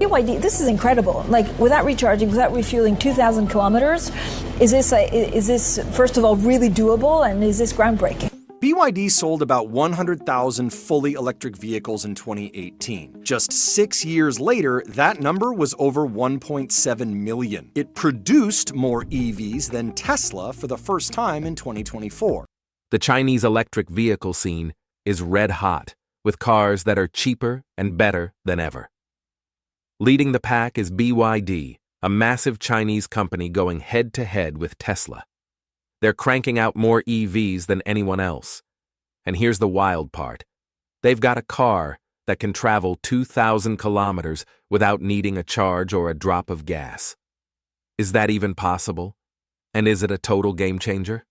BYD, this is incredible. Like, without recharging, without refueling, 2,000 kilometers. Is this first of all really doable, and is this groundbreaking? BYD sold about 100,000 fully electric vehicles in 2018. Just 6 years later, that number was over 1.7 million. It produced more EVs than Tesla for the first time in 2024. The Chinese electric vehicle scene is red hot, with cars that are cheaper and better than ever. Leading the pack is BYD, a massive Chinese company going head-to-head with Tesla. They're cranking out more EVs than anyone else. And here's the wild part. They've got a car that can travel 2,000 kilometers without needing a charge or a drop of gas. Is that even possible? And is it a total game changer?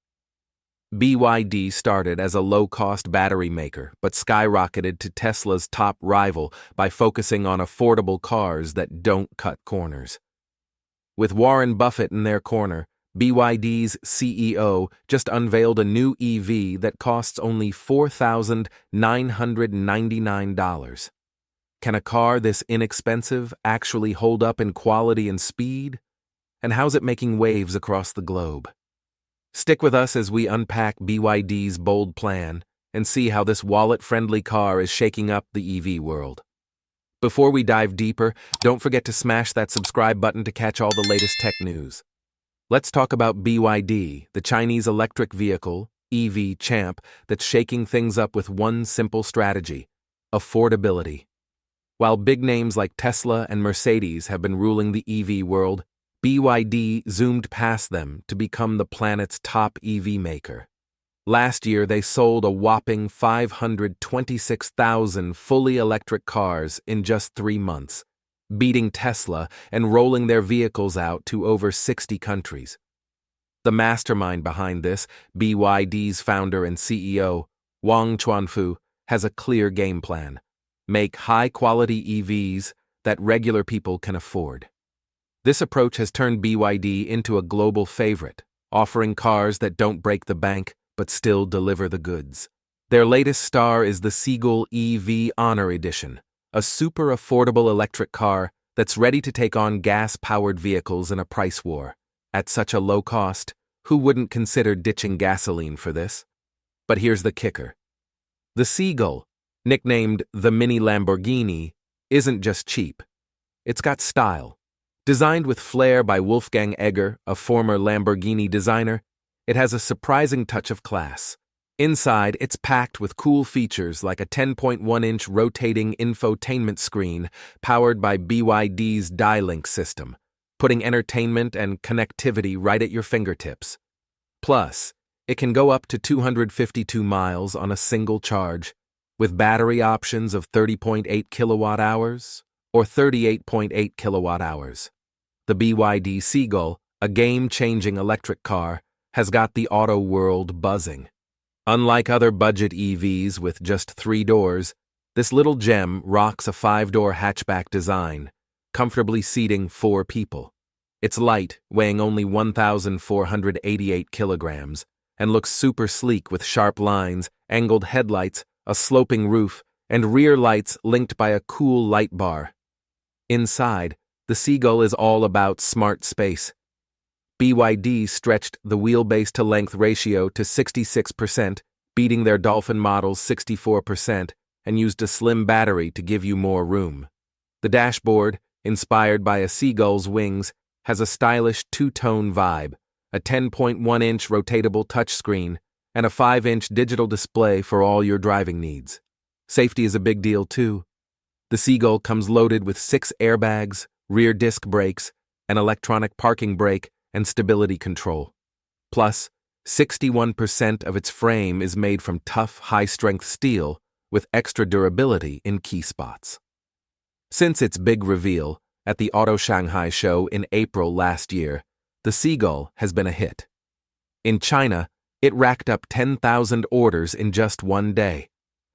BYD started as a low-cost battery maker, but skyrocketed to Tesla's top rival by focusing on affordable cars that don't cut corners. With Warren Buffett in their corner, BYD's CEO just unveiled a new EV that costs only $4,999. Can a car this inexpensive actually hold up in quality and speed? And how's it making waves across the globe? Stick with us as we unpack BYD's bold plan and see how this wallet-friendly car is shaking up the EV world. Before we dive deeper, don't forget to smash that subscribe button to catch all the latest tech news. Let's talk about BYD, the Chinese electric vehicle, EV champ, that's shaking things up with one simple strategy: affordability. While big names like Tesla and Mercedes have been ruling the EV world, BYD zoomed past them to become the planet's top EV maker. Last year, they sold a whopping 526,000 fully electric cars in just 3 months, beating Tesla and rolling their vehicles out to over 60 countries. The mastermind behind this, BYD's founder and CEO, Wang Chuanfu, has a clear game plan: make high-quality EVs that regular people can afford. This approach has turned BYD into a global favorite, offering cars that don't break the bank but still deliver the goods. Their latest star is the Seagull EV Honor Edition, a super affordable electric car that's ready to take on gas-powered vehicles in a price war. At such a low cost, who wouldn't consider ditching gasoline for this? But here's the kicker. The Seagull, nicknamed the Mini Lamborghini, isn't just cheap. It's got style. Designed with flair by Wolfgang Egger, a former Lamborghini designer, it has a surprising touch of class. Inside, it's packed with cool features like a 10.1-inch rotating infotainment screen powered by BYD's Dialink system, putting entertainment and connectivity right at your fingertips. Plus, it can go up to 252 miles on a single charge, with battery options of 30.8 kilowatt-hours or 38.8 kilowatt-hours. The BYD Seagull, a game-changing electric car, has got the auto world buzzing. Unlike other budget EVs with just 3 doors, this little gem rocks a 5-door hatchback design, comfortably seating 4 people. It's light, weighing only 1,488 kilograms, and looks super sleek with sharp lines, angled headlights, a sloping roof, and rear lights linked by a cool light bar. Inside, the Seagull is all about smart space. BYD stretched the wheelbase-to-length ratio to 66%, beating their Dolphin model's 64%, and used a slim battery to give you more room. The dashboard, inspired by a seagull's wings, has a stylish 2-tone vibe, a 10.1-inch rotatable touchscreen, and a 5-inch digital display for all your driving needs. Safety is a big deal, too. The Seagull comes loaded with 6 airbags, rear disc brakes, an electronic parking brake, and stability control. Plus, 61% of its frame is made from tough, high-strength steel with extra durability in key spots. Since its big reveal at the Auto Shanghai show in April last year, the Seagull has been a hit. In China, it racked up 10,000 orders in just 1 day,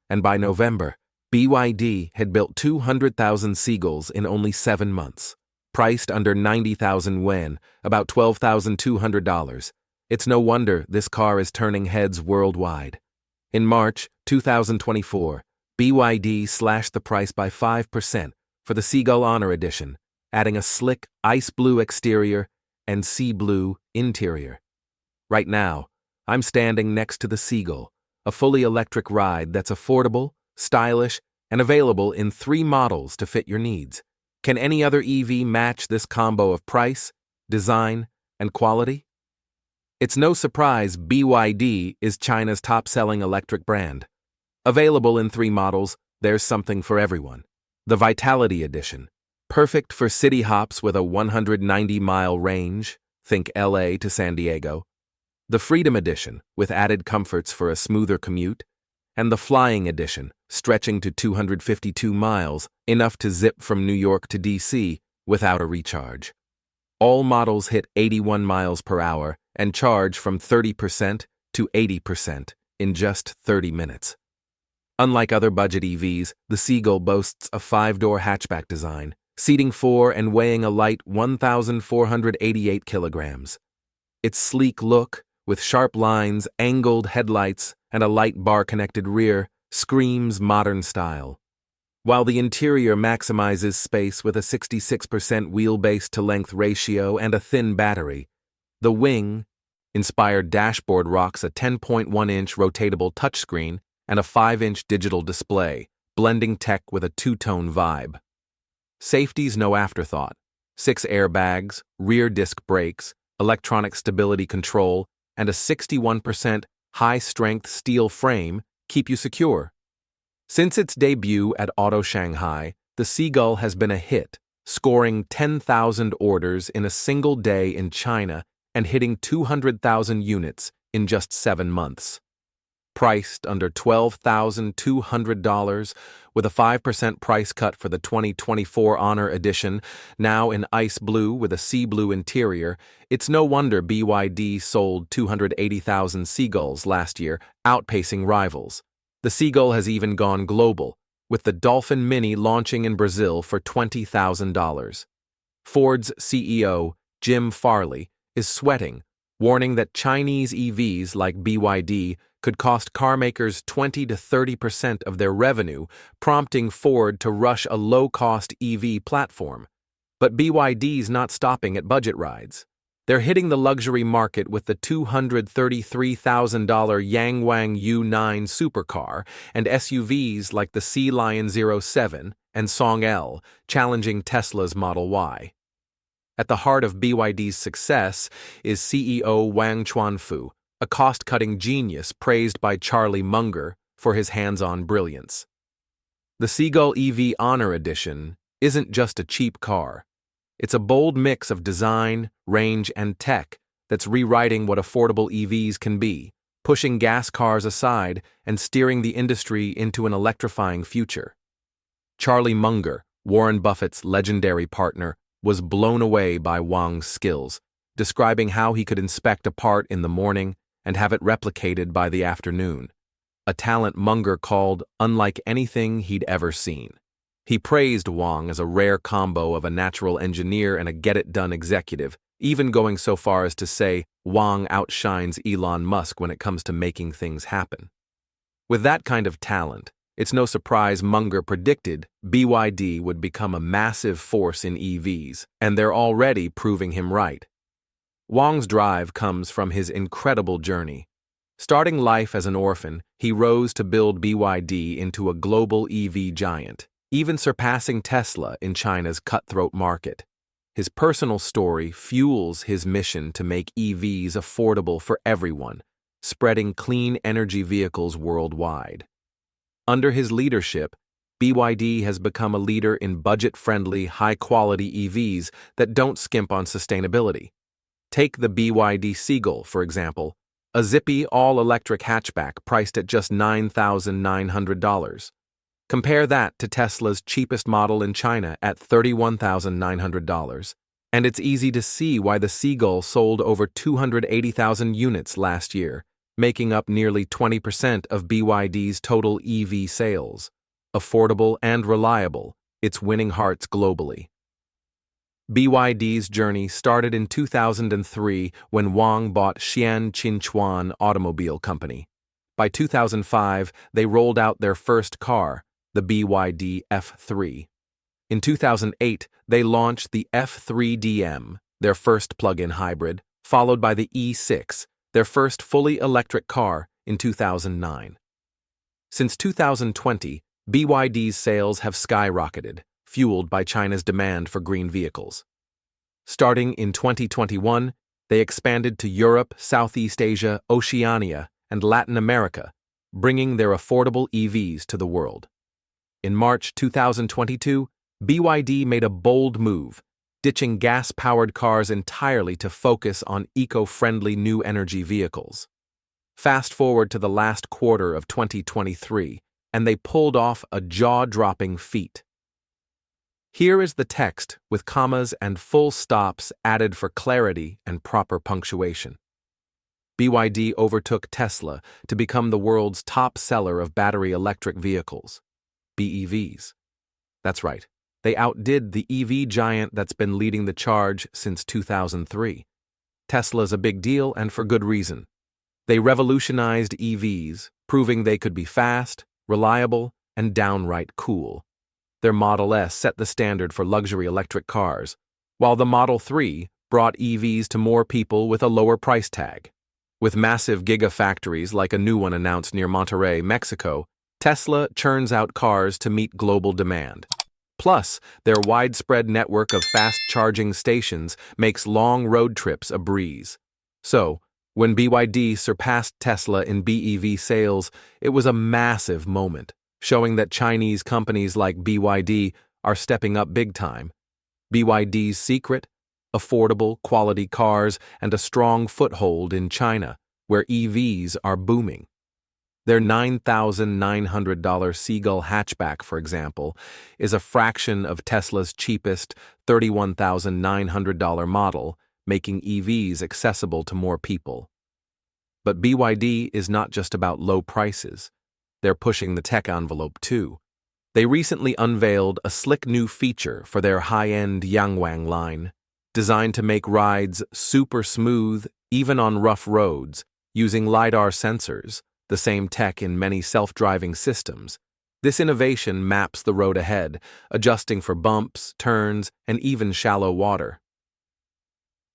and by November, BYD had built 200,000 Seagulls in only 7 months. Priced under 90,000 yuan, about $12,200, it's no wonder this car is turning heads worldwide. In March 2024, BYD slashed the price by 5%, for the Seagull Honor Edition, adding a slick ice blue exterior and sea blue interior. Right now, I'm standing next to the Seagull, a fully electric ride that's affordable, stylish, and available in 3 models to fit your needs. Can any other EV match this combo of price, design, and quality? It's no surprise BYD is China's top-selling electric brand. Available in 3 models, there's something for everyone. The Vitality Edition, perfect for city hops with a 190-mile range, think LA to San Diego. The Freedom Edition, with added comforts for a smoother commute. And the Flying Edition, stretching to 252 miles, enough to zip from New York to DC without a recharge. All models hit 81 miles per hour and charge from 30% to 80% in just 30 minutes. Unlike other budget EVs, the Seagull boasts a 5-door hatchback design, seating 4 and weighing a light 1,488 kilograms. Its sleek look, with sharp lines, angled headlights, and a light bar-connected rear, screams modern style. While the interior maximizes space with a 66% wheelbase-to-length ratio and a thin battery, the wing-inspired dashboard rocks a 10.1-inch rotatable touchscreen and a 5-inch digital display, blending tech with a two-tone vibe. Safety's no afterthought. 6 airbags, rear disc brakes, electronic stability control, and a 61% high-strength steel frame keep you secure. Since its debut at Auto Shanghai, the Seagull has been a hit, scoring 10,000 orders in a single day in China and hitting 200,000 units in just 7 months. Priced under $12,200, with a 5% price cut for the 2024 Honor Edition, now in ice blue with a sea blue interior, it's no wonder BYD sold 280,000 Seagulls last year, outpacing rivals. The Seagull has even gone global, with the Dolphin Mini launching in Brazil for $20,000. Ford's CEO, Jim Farley, is sweating, warning that Chinese EVs like BYD could cost carmakers 20 to 30% of their revenue, prompting Ford to rush a low-cost EV platform. But BYD's not stopping at budget rides. They're hitting the luxury market with the $233,000 Yangwang U9 supercar and SUVs like the Sea Lion 07 and Song L, challenging Tesla's Model Y. At the heart of BYD's success is CEO Wang Chuanfu, a cost-cutting genius praised by Charlie Munger for his hands-on brilliance. The Seagull EV Honor Edition isn't just a cheap car. It's a bold mix of design, range, and tech that's rewriting what affordable EVs can be, pushing gas cars aside and steering the industry into an electrifying future. Charlie Munger, Warren Buffett's legendary partner, was blown away by Wang's skills, describing how he could inspect a part in the morning and have it replicated by the afternoon, a talent Munger called unlike anything he'd ever seen. He praised Wang as a rare combo of a natural engineer and a get-it-done executive, even going so far as to say Wang outshines Elon Musk when it comes to making things happen. With that kind of talent, it's no surprise Munger predicted BYD would become a massive force in EVs, and they're already proving him right. Wang's drive comes from his incredible journey. Starting life as an orphan, he rose to build BYD into a global EV giant, even surpassing Tesla in China's cutthroat market. His personal story fuels his mission to make EVs affordable for everyone, spreading clean energy vehicles worldwide. Under his leadership, BYD has become a leader in budget-friendly, high-quality EVs that don't skimp on sustainability. Take the BYD Seagull, for example, a zippy all-electric hatchback priced at just $9,900. Compare that to Tesla's cheapest model in China at $31,900, and it's easy to see why the Seagull sold over 280,000 units last year, making up nearly 20% of BYD's total EV sales. Affordable and reliable, it's winning hearts globally. BYD's journey started in 2003 when Wang bought Xian Qinchuan Automobile Company. By 2005, they rolled out their first car, the BYD F3. In 2008, they launched the F3DM, their first plug-in hybrid, followed by the E6, their first fully electric car, in 2009. Since 2020, BYD's sales have skyrocketed, fueled by China's demand for green vehicles. Starting in 2021, they expanded to Europe, Southeast Asia, Oceania, and Latin America, bringing their affordable EVs to the world. In March 2022, BYD made a bold move, ditching gas-powered cars entirely to focus on eco-friendly new energy vehicles. Fast forward to the last quarter of 2023, and they pulled off a jaw-dropping feat. Here is the text with commas and full stops added for clarity and proper punctuation. BYD overtook Tesla to become the world's top seller of battery electric vehicles, BEVs. That's right, they outdid the EV giant that's been leading the charge since 2003. Tesla's a big deal, and for good reason. They revolutionized EVs, proving they could be fast, reliable, and downright cool. Their Model S set the standard for luxury electric cars, while the Model 3 brought EVs to more people with a lower price tag. With massive gigafactories like a new one announced near Monterrey, Mexico, Tesla churns out cars to meet global demand. Plus, their widespread network of fast-charging stations makes long road trips a breeze. So, when BYD surpassed Tesla in BEV sales, it was a massive moment, showing that Chinese companies like BYD are stepping up big time. BYD's secret? Affordable, quality cars and a strong foothold in China, where EVs are booming. Their $9,900 Seagull hatchback, for example, is a fraction of Tesla's cheapest $31,900 model, making EVs accessible to more people. But BYD is not just about low prices. They're pushing the tech envelope too. They recently unveiled a slick new feature for their high-end Yangwang line, designed to make rides super smooth even on rough roads, using LiDAR sensors, the same tech in many self-driving systems. This innovation maps the road ahead, adjusting for bumps, turns, and even shallow water.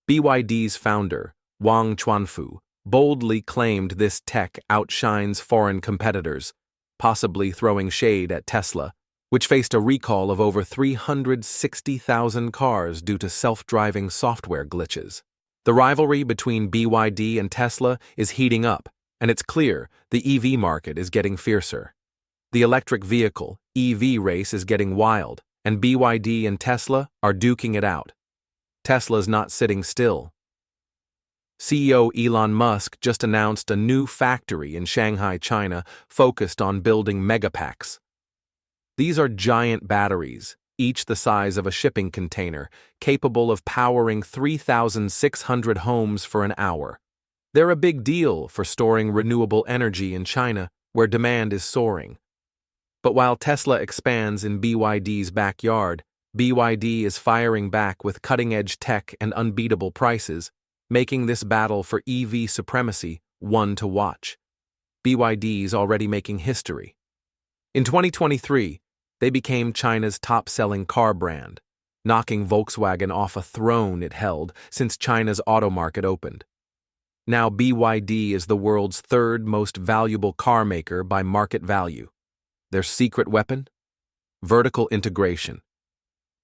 BYD's founder, Wang Chuanfu, boldly claimed this tech outshines foreign competitors, possibly throwing shade at Tesla, which faced a recall of over 360,000 cars due to self-driving software glitches. The rivalry between BYD and Tesla is heating up, and it's clear the EV market is getting fiercer. The electric vehicle, EV race is getting wild, and BYD and Tesla are duking it out. Tesla's not sitting still. CEO Elon Musk just announced a new factory in Shanghai, China, focused on building megapacks. These are giant batteries, each the size of a shipping container, capable of powering 3,600 homes for an hour. They're a big deal for storing renewable energy in China, where demand is soaring. But while Tesla expands in BYD's backyard, BYD is firing back with cutting-edge tech and unbeatable prices, making this battle for EV supremacy one to watch. BYD's already making history. In 2023, they became China's top-selling car brand, knocking Volkswagen off a throne it held since China's auto market opened. Now BYD is the world's third most valuable car maker by market value. Their secret weapon? Vertical integration.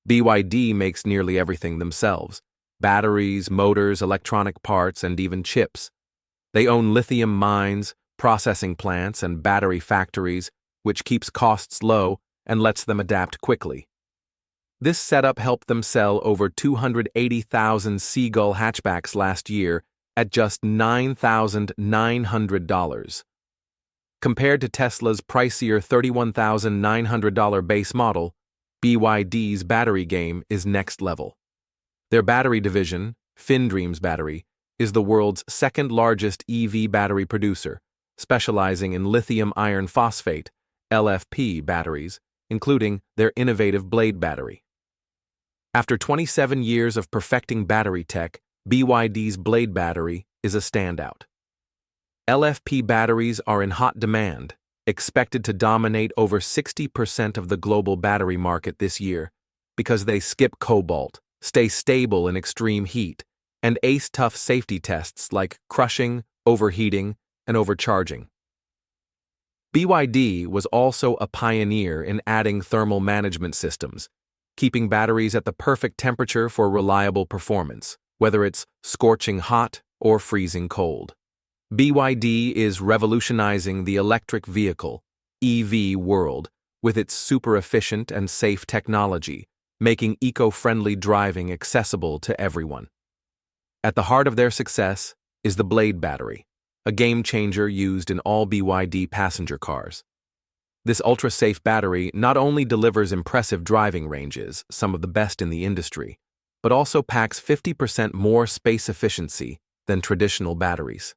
BYD makes nearly everything themselves: batteries, motors, electronic parts, and even chips. They own lithium mines, processing plants, and battery factories, which keeps costs low and lets them adapt quickly. This setup helped them sell over 280,000 Seagull hatchbacks last year at just $9,900. Compared to Tesla's pricier $31,900 base model, BYD's battery game is next level. Their battery division, FinDreams Battery, is the world's second largest EV battery producer, specializing in lithium iron phosphate, LFP batteries, including their innovative Blade battery. After 27 years of perfecting battery tech, BYD's Blade battery is a standout. LFP batteries are in hot demand, expected to dominate over 60% of the global battery market this year, because they skip cobalt, stay stable in extreme heat, and ace tough safety tests like crushing, overheating, and overcharging. BYD was also a pioneer in adding thermal management systems, keeping batteries at the perfect temperature for reliable performance, whether it's scorching hot or freezing cold. BYD is revolutionizing the electric vehicle, EV world, with its super-efficient and safe technology, making eco-friendly driving accessible to everyone. At the heart of their success is the Blade battery, a game-changer used in all BYD passenger cars. This ultra-safe battery not only delivers impressive driving ranges, some of the best in the industry, but also packs 50% more space efficiency than traditional batteries.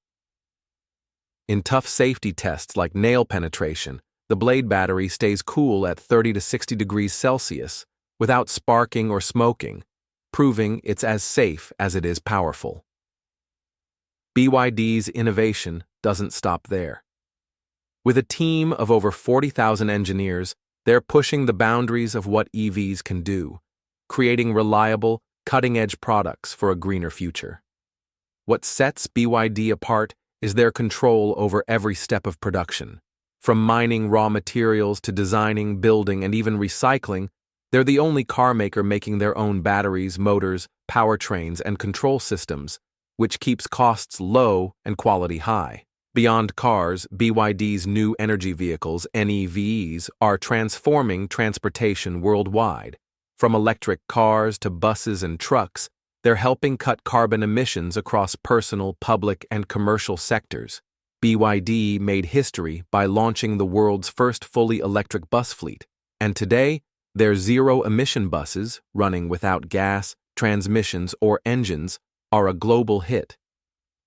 In tough safety tests like nail penetration, the Blade battery stays cool at 30 to 60 degrees Celsius without sparking or smoking, proving it's as safe as it is powerful. BYD's innovation doesn't stop there. With a team of over 40,000 engineers, they're pushing the boundaries of what EVs can do, creating reliable, cutting-edge products for a greener future. What sets BYD apart is their control over every step of production. From mining raw materials to designing, building, and even recycling, they're the only car maker making their own batteries, motors, powertrains, and control systems, which keeps costs low and quality high. Beyond cars, BYD's new energy vehicles, NEVs, are transforming transportation worldwide. From electric cars to buses and trucks, they're helping cut carbon emissions across personal, public, and commercial sectors. BYD made history by launching the world's first fully electric bus fleet, and today, their zero-emission buses, running without gas, transmissions, or engines, are a global hit.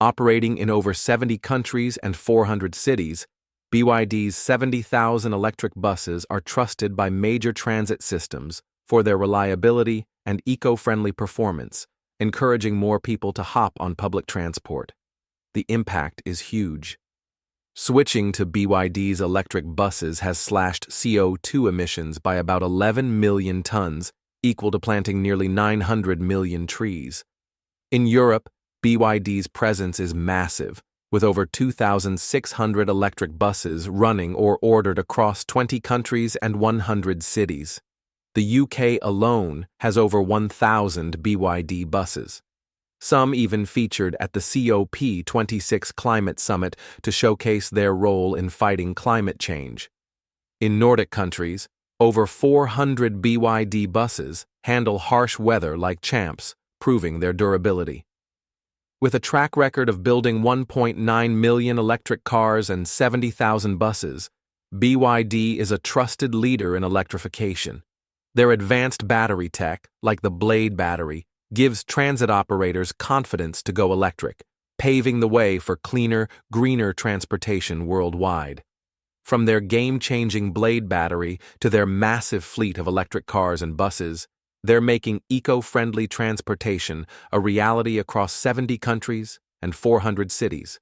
Operating in over 70 countries and 400 cities, BYD's 70,000 electric buses are trusted by major transit systems for their reliability and eco-friendly performance, encouraging more people to hop on public transport. The impact is huge. Switching to BYD's electric buses has slashed CO2 emissions by about 11 million tons, equal to planting nearly 900 million trees. In Europe, BYD's presence is massive, with over 2,600 electric buses running or ordered across 20 countries and 100 cities. The UK alone has over 1,000 BYD buses. Some even featured at the COP26 Climate Summit to showcase their role in fighting climate change. In Nordic countries, over 400 BYD buses handle harsh weather like champs, proving their durability. With a track record of building 1.9 million electric cars and 70,000 buses, BYD is a trusted leader in electrification. Their advanced battery tech, like the Blade battery, gives transit operators confidence to go electric, paving the way for cleaner, greener transportation worldwide. From their game-changing Blade battery to their massive fleet of electric cars and buses, they're making eco-friendly transportation a reality across 70 countries and 400 cities.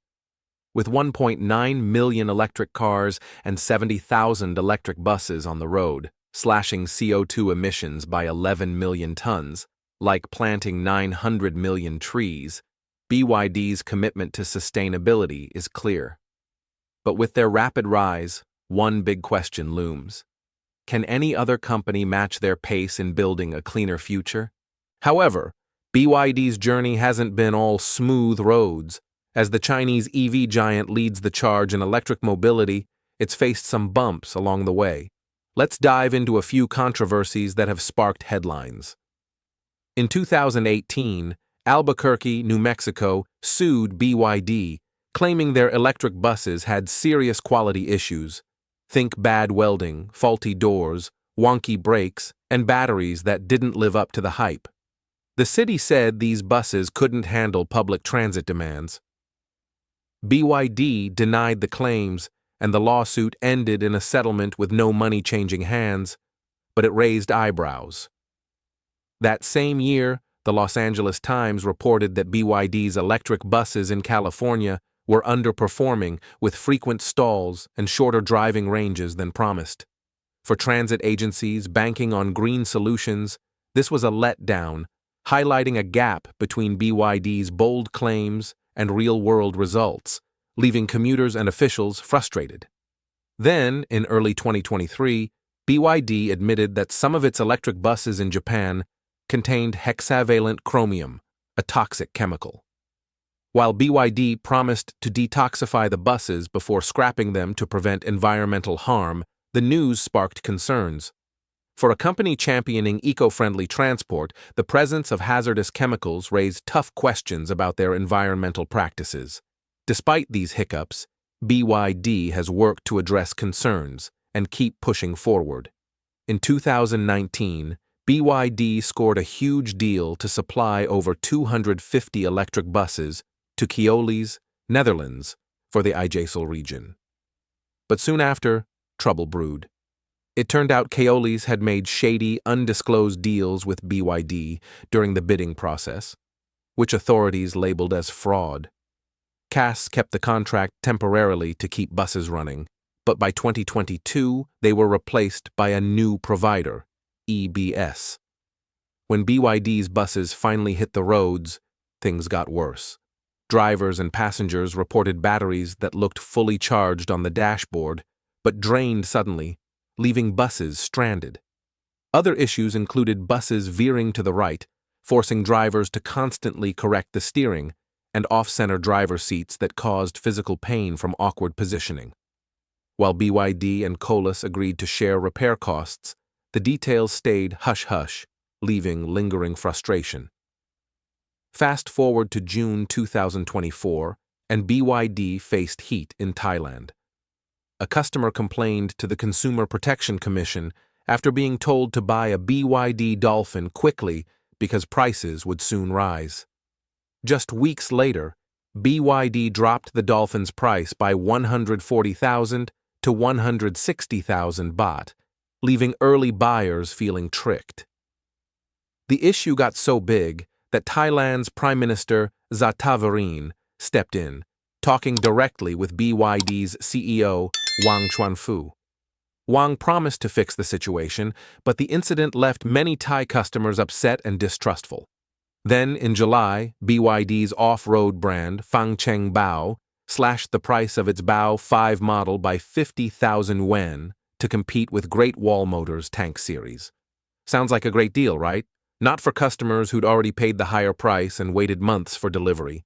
With 1.9 million electric cars and 70,000 electric buses on the road, slashing CO2 emissions by 11 million tons, like planting 900 million trees, BYD's commitment to sustainability is clear. But with their rapid rise, one big question looms. Can any other company match their pace in building a cleaner future? However, BYD's journey hasn't been all smooth roads. As the Chinese EV giant leads the charge in electric mobility, it's faced some bumps along the way. Let's dive into a few controversies that have sparked headlines. In 2018, Albuquerque, New Mexico, sued BYD, claiming their electric buses had serious quality issues. Think bad welding, faulty doors, wonky brakes, and batteries that didn't live up to the hype. The city said these buses couldn't handle public transit demands. BYD denied the claims, and the lawsuit ended in a settlement with no money changing hands, but it raised eyebrows. That same year, the Los Angeles Times reported that BYD's electric buses in California were underperforming with frequent stalls and shorter driving ranges than promised. For transit agencies banking on green solutions, This was a letdown, highlighting a gap between BYD's bold claims and real-world results, leaving commuters and officials frustrated. Then, in early 2023, BYD admitted that some of its electric buses in Japan contained hexavalent chromium, a toxic chemical. While BYD promised to detoxify the buses before scrapping them to prevent environmental harm, the news sparked concerns. For a company championing eco-friendly transport, the presence of hazardous chemicals raised tough questions about their environmental practices. Despite these hiccups, BYD has worked to address concerns and keep pushing forward. In 2019, BYD scored a huge deal to supply over 250 electric buses to Keolis, Netherlands, for the IJssel region. But soon after, trouble brewed. It turned out Keolis had made shady, undisclosed deals with BYD during the bidding process, which authorities labeled as fraud. CAS kept the contract temporarily to keep buses running, but by 2022, they were replaced by a new provider, EBS. When BYD's buses finally hit the roads, things got worse. Drivers and passengers reported batteries that looked fully charged on the dashboard, but drained suddenly, leaving buses stranded. Other issues included buses veering to the right, forcing drivers to constantly correct the steering, and off-center driver seats that caused physical pain from awkward positioning. While BYD and Colas agreed to share repair costs, the details stayed hush-hush, leaving lingering frustration. Fast forward to June 2024, and BYD faced heat in Thailand. A customer complained to the Consumer Protection Commission after being told to buy a BYD Dolphin quickly because prices would soon rise. Just weeks later, BYD dropped the Dolphin's price by 140,000 to 160,000 baht, leaving early buyers feeling tricked. The issue got so big that Thailand's Prime Minister Zattavirin stepped in, talking directly with BYD's CEO Wang Chuanfu. Wang promised to fix the situation, but the incident left many Thai customers upset and distrustful. Then, in July, BYD's off-road brand Fangcheng Bao slashed the price of its Bao 5 model by 50,000 yuan to compete with Great Wall Motors' Tank series. Sounds like a great deal, right? Not for customers who'd already paid the higher price and waited months for delivery.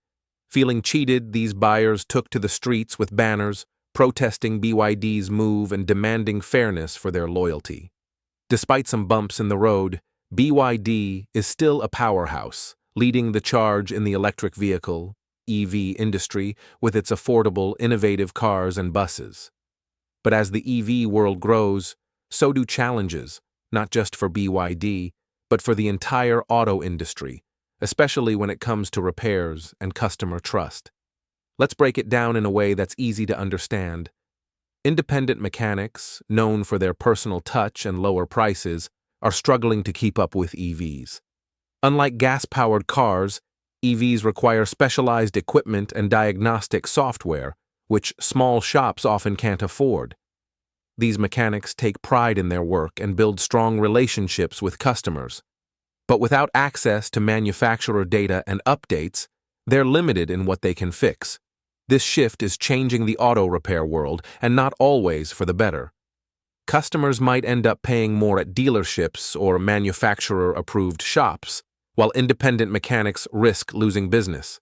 Feeling cheated, these buyers took to the streets with banners, protesting BYD's move and demanding fairness for their loyalty. Despite some bumps in the road, BYD is still a powerhouse, leading the charge in the electric vehicle, EV industry with its affordable, innovative cars and buses. But as the EV world grows, so do challenges, not just for BYD, but for the entire auto industry, especially when it comes to repairs and customer trust. Let's break it down in a way that's easy to understand. Independent mechanics, known for their personal touch and lower prices, are struggling to keep up with EVs. Unlike gas-powered cars, EVs require specialized equipment and diagnostic software, which small shops often can't afford. These mechanics take pride in their work and build strong relationships with customers. But without access to manufacturer data and updates, they're limited in what they can fix. This shift is changing the auto repair world, and not always for the better. Customers might end up paying more at dealerships or manufacturer-approved shops, while independent mechanics risk losing business.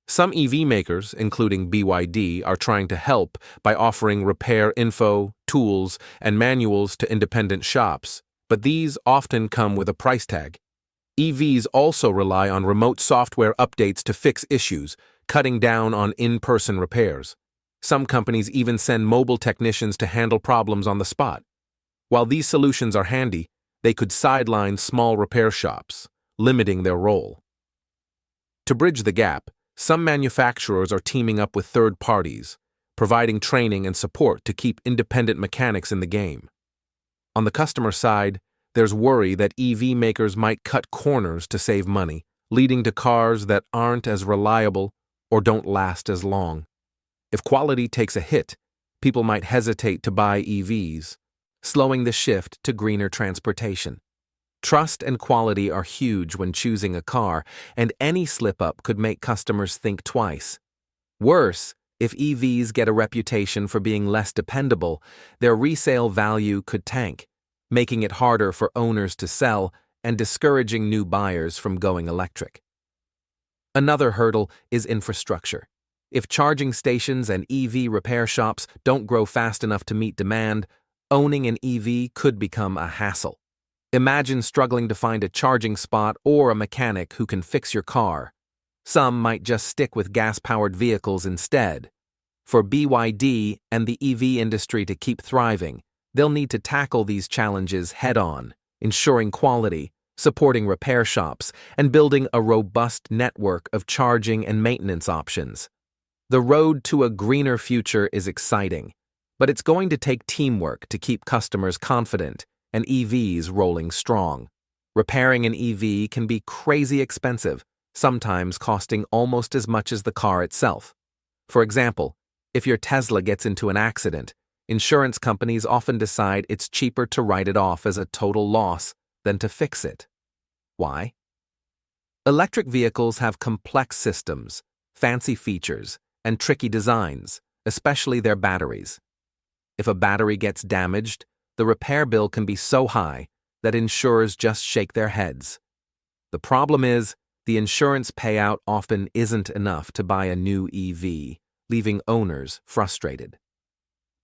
Some EV makers, including BYD, are trying to help by offering repair info, tools, and manuals to independent shops, but these often come with a price tag. EVs also rely on remote software updates to fix issues, cutting down on in-person repairs. Some companies even send mobile technicians to handle problems on the spot. While these solutions are handy, they could sideline small repair shops, limiting their role. To bridge the gap, some manufacturers are teaming up with third parties, providing training and support to keep independent mechanics in the game. On the customer side, there's worry that EV makers might cut corners to save money, leading to cars that aren't as reliable or don't last as long. If quality takes a hit, people might hesitate to buy EVs, slowing the shift to greener transportation. Trust and quality are huge when choosing a car, and any slip-up could make customers think twice. Worse, if EVs get a reputation for being less dependable, their resale value could tank, making it harder for owners to sell and discouraging new buyers from going electric. Another hurdle is infrastructure. If charging stations and EV repair shops don't grow fast enough to meet demand, owning an EV could become a hassle. Imagine struggling to find a charging spot or a mechanic who can fix your car. Some might just stick with gas-powered vehicles instead. For BYD and the EV industry to keep thriving, they'll need to tackle these challenges head-on, ensuring quality, supporting repair shops, and building a robust network of charging and maintenance options. The road to a greener future is exciting, but it's going to take teamwork to keep customers confident and EVs rolling strong. Repairing an EV can be crazy expensive, sometimes costing almost as much as the car itself. For example, if your Tesla gets into an accident, insurance companies often decide it's cheaper to write it off as a total loss than to fix it. Why? Electric vehicles have complex systems, fancy features, and tricky designs, especially their batteries. If a battery gets damaged, the repair bill can be so high that insurers just shake their heads. The problem is, the insurance payout often isn't enough to buy a new EV, leaving owners frustrated.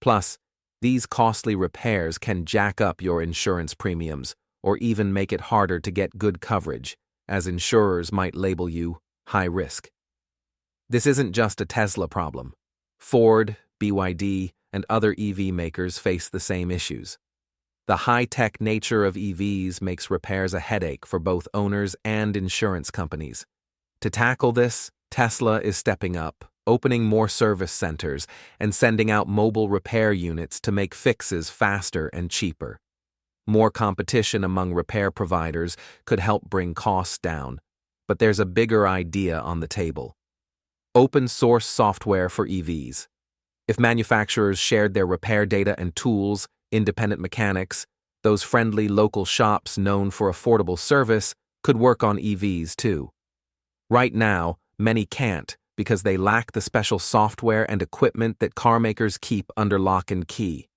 Plus, these costly repairs can jack up your insurance premiums or even make it harder to get good coverage, as insurers might label you high risk. This isn't just a Tesla problem. Ford, BYD, and other EV makers face the same issues. The high-tech nature of EVs makes repairs a headache for both owners and insurance companies. To tackle this, Tesla is stepping up, opening more service centers, and sending out mobile repair units to make fixes faster and cheaper. More competition among repair providers could help bring costs down, but there's a bigger idea on the table. Open-source software for EVs. If manufacturers shared their repair data and tools, independent mechanics, those friendly local shops known for affordable service, could work on EVs too. Right now, many can't because they lack the special software and equipment that car makers keep under lock and key.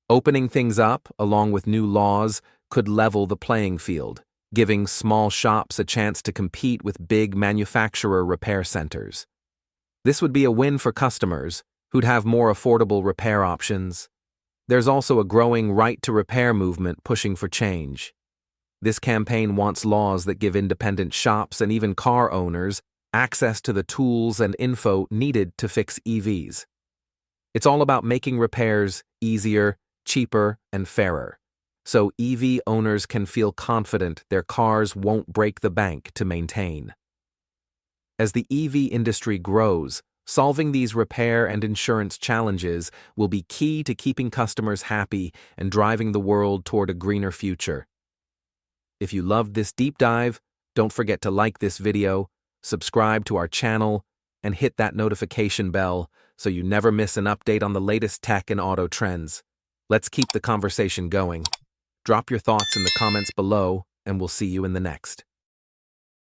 Opening things up, along with new laws, could level the playing field, giving small shops a chance to compete with big manufacturer repair centers. This would be a win for customers, who'd have more affordable repair options. There's also a growing right-to-repair movement pushing for change. This campaign wants laws that give independent shops and even car owners access to the tools and info needed to fix EVs. It's all about making repairs easier, cheaper, and fairer, so EV owners can feel confident their cars won't break the bank to maintain. As the EV industry grows, solving these repair and insurance challenges will be key to keeping customers happy and driving the world toward a greener future. If you loved this deep dive, don't forget to like this video, subscribe to our channel, and hit that notification bell so you never miss an update on the latest tech and auto trends. Let's keep the conversation going. Drop your thoughts in the comments below, and we'll see you in the next.